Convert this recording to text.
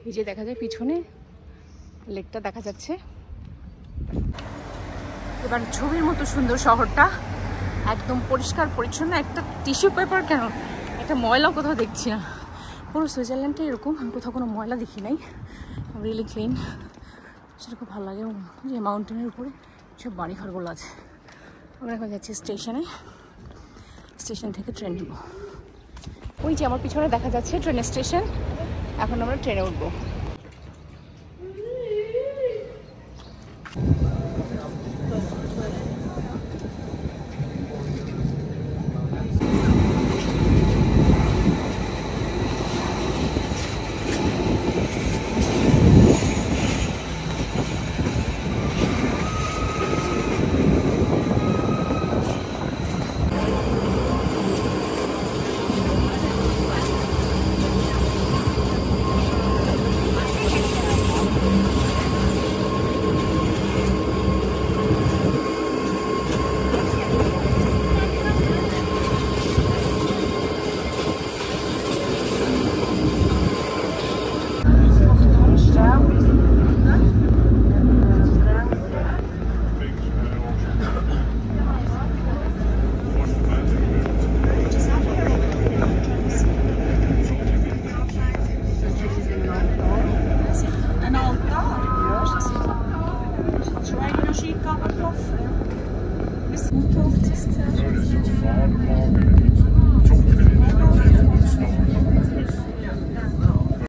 এই যে দেখা যায় পিছনে লেকটা দেখা যাচ্ছে। এবার ছবির মতো সুন্দর শহরটা, একদম পরিষ্কার পরিচ্ছন্ন। একটা টিস্যু পেপার কেন, একটা ময়লা কোথাও দেখছি না। পুরো সুইজারল্যান্ডে এরকম, আমি কোথাও কোনো ময়লা দেখি নাই, রিয়েলি ক্লিন। সেটা খুব ভালো লাগে। যে মাউন্টেনের উপরে সব বাড়িঘরগুলো আছে। আমরা এখন যাচ্ছি স্টেশনে, স্টেশন থেকে ট্রেন নেব। ওই যে আমার পিছনে দেখা যাচ্ছে ট্রেনের স্টেশন, এখন আমরা ট্রেনে উঠবো। Zo, dit is het vadermarkt.